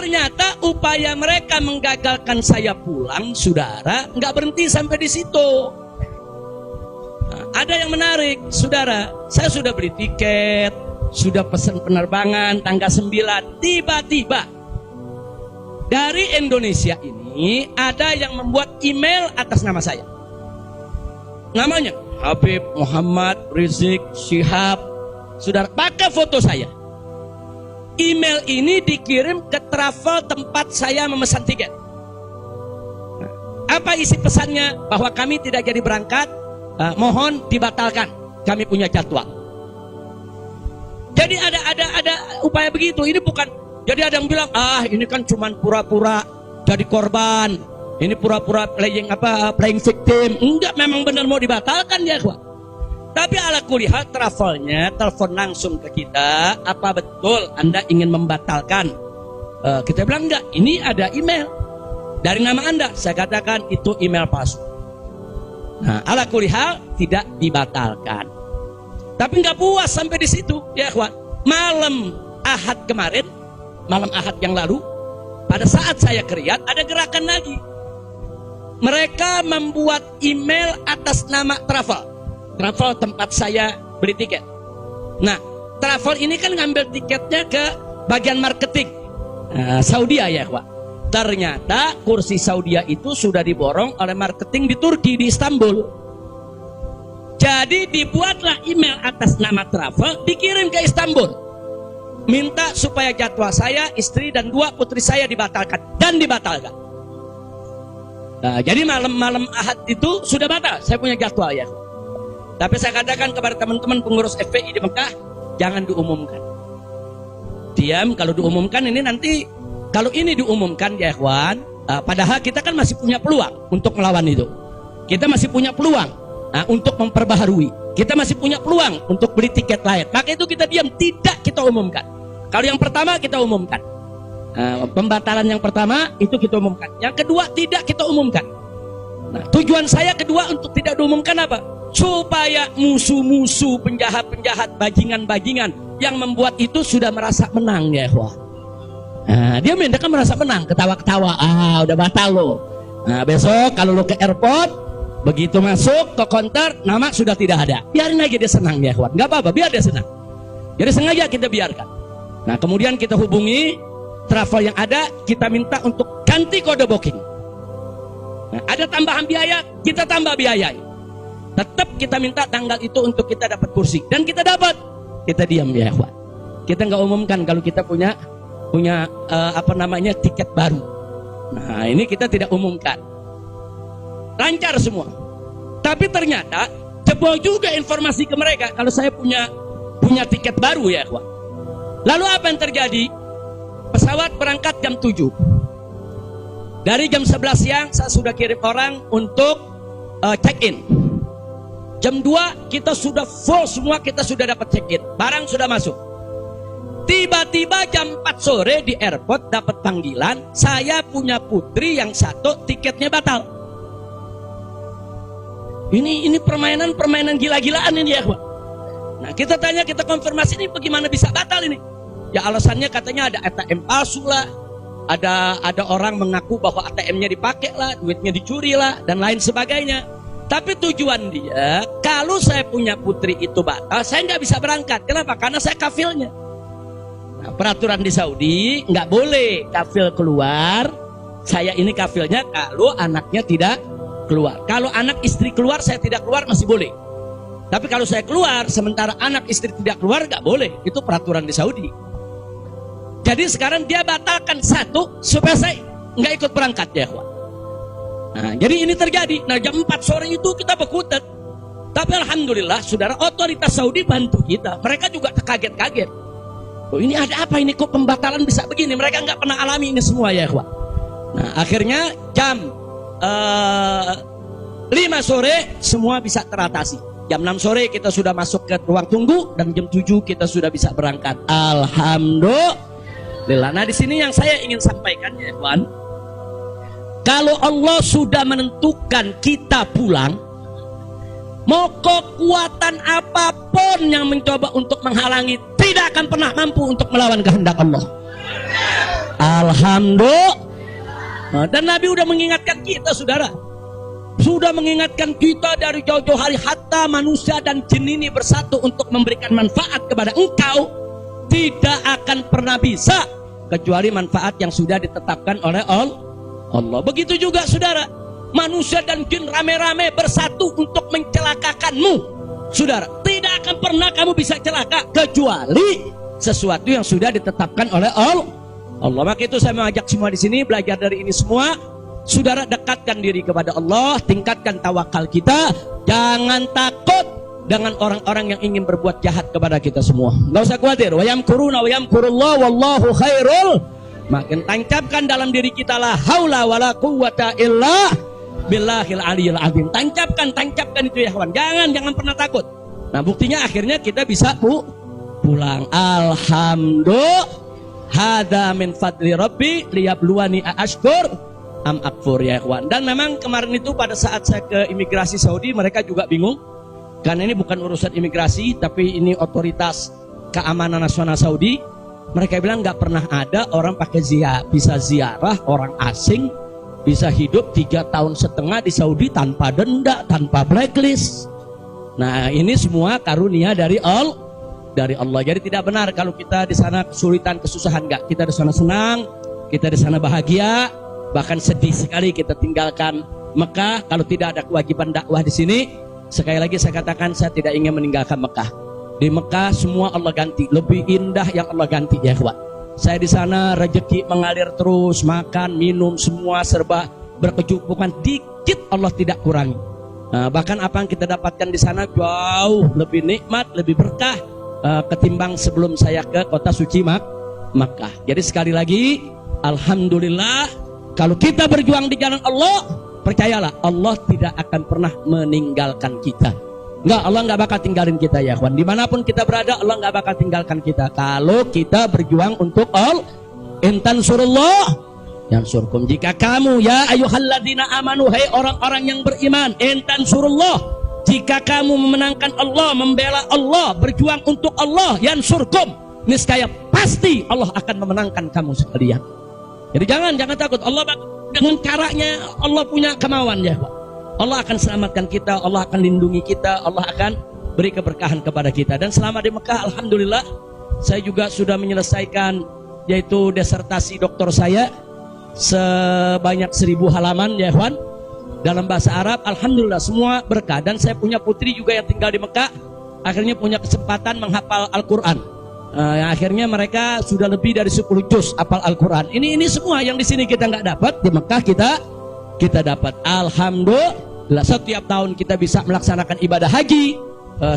Ternyata upaya mereka menggagalkan saya pulang, saudara, nggak berhenti sampai di situ. Nah, ada yang menarik, saudara. Saya sudah beli tiket, sudah pesan penerbangan tanggal 9. Tiba-tiba dari Indonesia ini ada yang membuat email atas nama saya. Namanya Habib Muhammad Rizik Syihab. Saudara, pakai foto saya. Email ini dikirim ke travel tempat saya memesan tiket. Nah, apa isi pesannya? Bahwa kami tidak jadi berangkat, mohon dibatalkan. Kami punya jadwal. Jadi ada upaya begitu. Ini bukan. Jadi ada yang bilang, ini kan cuma pura-pura jadi korban. Ini pura-pura playing victim. Enggak, memang benar mau dibatalkan ya, Pak. Tapi ala kulihat travelnya telepon langsung ke kita, apa betul Anda ingin membatalkan? Kita bilang enggak, ini ada email dari nama Anda. Saya katakan itu email palsu. Nah, ala kulihat tidak dibatalkan. Tapi enggak puas sampai di situ, ya kawan. Malam Ahad kemarin, malam Ahad yang lalu, pada saat saya ke Riyadh, ada gerakan lagi. Mereka membuat email atas nama travel tempat saya beli tiket. Nah, travel ini kan ngambil tiketnya ke bagian marketing Saudi ya, Pak. Ternyata kursi Saudi itu sudah diborong oleh marketing di Turki, di Istanbul. Jadi dibuatlah email atas nama travel, dikirim ke Istanbul, minta supaya jadwal saya, istri dan 2 putri saya dibatalkan, dan dibatalkan. Nah, jadi malam Ahad itu sudah batal, saya punya jadwal ya. Tapi saya katakan kepada teman-teman pengurus FPI di Mekah, jangan diumumkan. Diam, kalau diumumkan ini nanti, kalau ini diumumkan ya ikhwan, padahal kita kan masih punya peluang untuk melawan itu. Kita masih punya peluang untuk memperbaharui. Kita masih punya peluang untuk beli tiket lain. Maka itu kita diam, tidak kita umumkan. Kalau yang pertama kita umumkan. Pembatalan yang pertama itu kita umumkan. Yang kedua tidak kita umumkan. Nah, tujuan saya kedua untuk tidak diumumkan apa? Supaya musuh-musuh, penjahat-penjahat, bajingan-bajingan yang membuat itu sudah merasa menang ya ikhwah. Nah, dia kan merasa menang, ketawa-ketawa, udah batal lo. Nah, besok kalau lo ke airport, begitu masuk ke counter, nama sudah tidak ada. Biarin aja dia senang ya ikhwan, nggak apa-apa, biar dia senang. Jadi sengaja kita biarkan. Nah, kemudian kita hubungi travel yang ada, kita minta untuk ganti kode booking. Nah, ada tambahan biaya, kita tambah biaya. Tetap kita minta tanggal itu untuk kita dapat kursi, dan kita dapat. Kita diam ya ikhwan. Kita nggak umumkan kalau kita punya tiket baru. Nah, ini kita tidak umumkan. Lancar semua. Tapi ternyata jebol juga informasi ke mereka kalau saya punya tiket baru ya ikhwan. Lalu apa yang terjadi? Pesawat berangkat jam 7. Dari jam 11 siang saya sudah kirim orang untuk check-in. Jam 2 kita sudah full semua, kita sudah dapat check-in. Barang sudah masuk. Tiba-tiba jam 4 sore di airport dapat panggilan, saya punya putri yang satu tiketnya batal. Ini permainan gila-gilaan ini ya, Pak. Nah, kita tanya, kita konfirmasi ini bagaimana bisa batal ini? Ya alasannya katanya ada ATM palsu lah. Ada orang mengaku bahwa ATM-nya dipakai lah, duitnya dicuri lah, dan lain sebagainya. Tapi tujuan dia, kalau saya punya putri itu batal, saya nggak bisa berangkat. Kenapa? Karena saya kafilnya. Nah, peraturan di Saudi nggak boleh kafil keluar. Saya ini kafilnya kalau anaknya tidak keluar. Kalau anak istri keluar, saya tidak keluar masih boleh. Tapi kalau saya keluar, sementara anak istri tidak keluar, nggak boleh. Itu peraturan di Saudi. Jadi sekarang dia batalkan satu supaya saya nggak ikut berangkat ya, kawan. Nah, jadi ini terjadi. Nah, jam 4 sore itu kita berkutat. Tapi alhamdulillah, saudara, otoritas Saudi bantu kita. Mereka juga terkaget-kaget. Oh, ini ada apa ini, kok pembatalan bisa begini? Mereka nggak pernah alami ini semua ya, kawan. Nah, akhirnya jam 5 sore semua bisa teratasi. Jam 6 sore kita sudah masuk ke ruang tunggu, dan jam 7 kita sudah bisa berangkat. Alhamdulillah. Nah, di sini yang saya ingin sampaikan ya, kawan. Kalau Allah sudah menentukan kita pulang, mau kekuatan apapun yang mencoba untuk menghalangi tidak akan pernah mampu untuk melawan kehendak Allah. Alhamdulillah. Dan Nabi udah mengingatkan kita, saudara. Sudah mengingatkan kita dari jauh-jauh hari, hatta manusia dan jin ini bersatu untuk memberikan manfaat kepada engkau, tidak akan pernah bisa kecuali manfaat yang sudah ditetapkan oleh Allah. Begitu juga saudara, manusia dan jin rame-rame bersatu untuk mencelakakanmu, saudara. Tidak akan pernah kamu bisa celaka kecuali sesuatu yang sudah ditetapkan oleh Allah. Maka itu saya mengajak semua di sini belajar dari ini semua. Saudara, dekatkan diri kepada Allah, tingkatkan tawakal kita, jangan takut dengan orang-orang yang ingin berbuat jahat kepada kita semua. Nggak usah khawatir. Wa yamkuruna wa yamkurullah wallahu khairul. Makin tancapkan dalam diri kita la haula wala quwwata illa billahil aliyil azim. Tancapkan itu ya kawan. Jangan pernah takut. Nah, buktinya akhirnya kita bisa pulang. Alhamdulillah. Hada min fadli rabbi liyabluwani ashkur am akfur ya kawan. Dan memang kemarin itu pada saat saya ke imigrasi Saudi, mereka juga bingung. Karena ini bukan urusan imigrasi, tapi ini otoritas keamanan nasional Saudi. Mereka bilang nggak pernah ada orang pakai bisa ziarah orang asing, bisa hidup 3,5 tahun di Saudi tanpa denda, tanpa blacklist. Nah, ini semua karunia dari Allah. Jadi tidak benar kalau kita di sana kesulitan, kesusahan. Nggak, kita di sana senang, kita di sana bahagia. Bahkan sedih sekali kita tinggalkan Mekah kalau tidak ada kewajiban dakwah di sini. Sekali lagi saya katakan, saya tidak ingin meninggalkan Mekah. Di Mekah semua Allah ganti, lebih indah yang Allah ganti ya kawan. Saya di sana rezeki mengalir terus, makan, minum semua serba berkecukupan, dikit Allah tidak kurangi. Nah, bahkan apa yang kita dapatkan di sana jauh lebih nikmat, lebih berkah ketimbang sebelum saya ke kota suci Makkah. Jadi sekali lagi, alhamdulillah. Kalau kita berjuang di jalan Allah, percayalah Allah tidak akan pernah meninggalkan kita. Allah nggak bakal tinggalin kita ya kawan. Dimanapun kita berada, Allah nggak bakal tinggalkan kita. Kalau kita berjuang untuk Allah, intan surullah yang surkum. Jika kamu ya ayyuhalladzina amanu, hai orang-orang yang beriman, intan surullah, jika kamu memenangkan Allah, membela Allah, berjuang untuk Allah, yang surkum, niscaya pasti Allah akan memenangkan kamu sekalian. Jadi jangan takut. Allah dengan caranya Allah punya kemauan ya Pak. Allah akan selamatkan kita, Allah akan lindungi kita, Allah akan beri keberkahan kepada kita. Dan selama di Mekah, alhamdulillah, saya juga sudah menyelesaikan yaitu disertasi doktor saya sebanyak 1000 halaman ya Juan, dalam bahasa Arab. Alhamdulillah semua berkah. Dan saya punya putri juga yang tinggal di Mekah, akhirnya punya kesempatan menghafal Al-Quran. Yang akhirnya mereka sudah lebih dari 10 juz hafal Al-Quran. Ini semua yang di sini kita nggak dapat, di Mekah kita dapat. Alhamdulillah, setiap tahun kita bisa melaksanakan ibadah haji,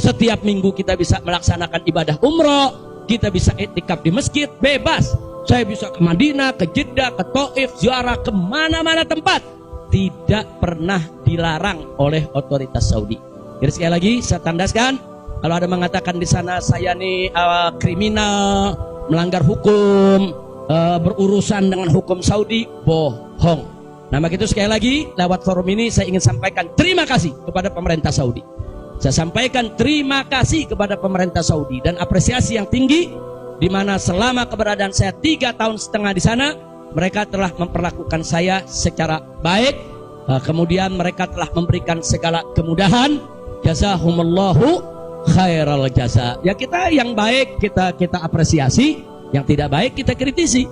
setiap minggu kita bisa melaksanakan ibadah umroh, kita bisa iktikaf di masjid bebas. Saya bisa ke Madinah, ke Jeddah, ke Taif, ziarah ke mana-mana tempat, tidak pernah dilarang oleh otoritas Saudi. Jadi sekali lagi saya tandaskan, kalau ada mengatakan di sana saya nih kriminal, melanggar hukum, berurusan dengan hukum Saudi, bohong. Nah, begitu sekali lagi lewat forum ini saya ingin sampaikan terima kasih kepada pemerintah Saudi. Saya sampaikan terima kasih kepada pemerintah Saudi dan apresiasi yang tinggi, di mana selama keberadaan saya 3,5 tahun di sana, mereka telah memperlakukan saya secara baik. Kemudian mereka telah memberikan segala kemudahan. Jazakumullahu khairal jaza. Ya, kita yang baik kita apresiasi, yang tidak baik kita kritisi.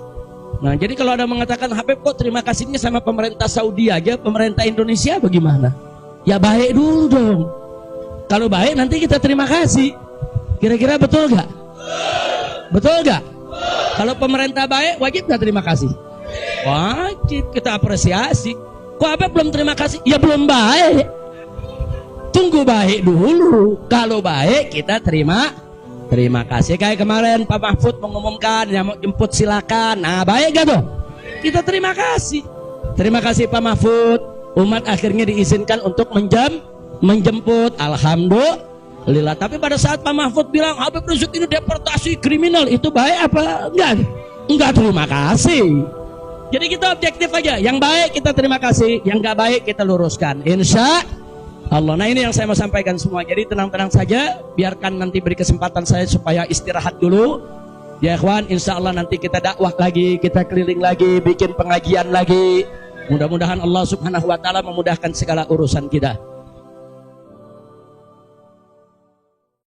Nah, jadi kalau ada mengatakan Habib kok terima kasihnya sama pemerintah Saudi aja, pemerintah Indonesia bagaimana? Ya baik dulu dong. Kalau baik nanti kita terima kasih. Kira-kira betul gak? Betul gak? Kalau pemerintah baik wajib gak terima kasih? Wajib kita apresiasi. Kok Habib belum terima kasih? Ya belum baik. Tunggu baik dulu. Kalau baik kita terima kasih. Kayak kemarin Pak Mahfud mengumumkan yang mau jemput silakan. Nah, baik gak tuh? Kita terima kasih. Terima kasih Pak Mahfud. Umat akhirnya diizinkan untuk menjemput. Alhamdulillah. Tapi pada saat Pak Mahfud bilang Habib Rizik ini deportasi kriminal, itu baik apa enggak? Enggak terima kasih. Jadi kita objektif aja. Yang baik kita terima kasih, yang enggak baik kita luruskan. Insya Allah. Nah, ini yang saya mau sampaikan semua. Jadi tenang-tenang saja, biarkan nanti beri kesempatan saya supaya istirahat dulu. Ya ikhwan, insya Allah nanti kita dakwah lagi, kita keliling lagi, bikin pengajian lagi. Mudah-mudahan Allah subhanahu wa ta'ala memudahkan segala urusan kita.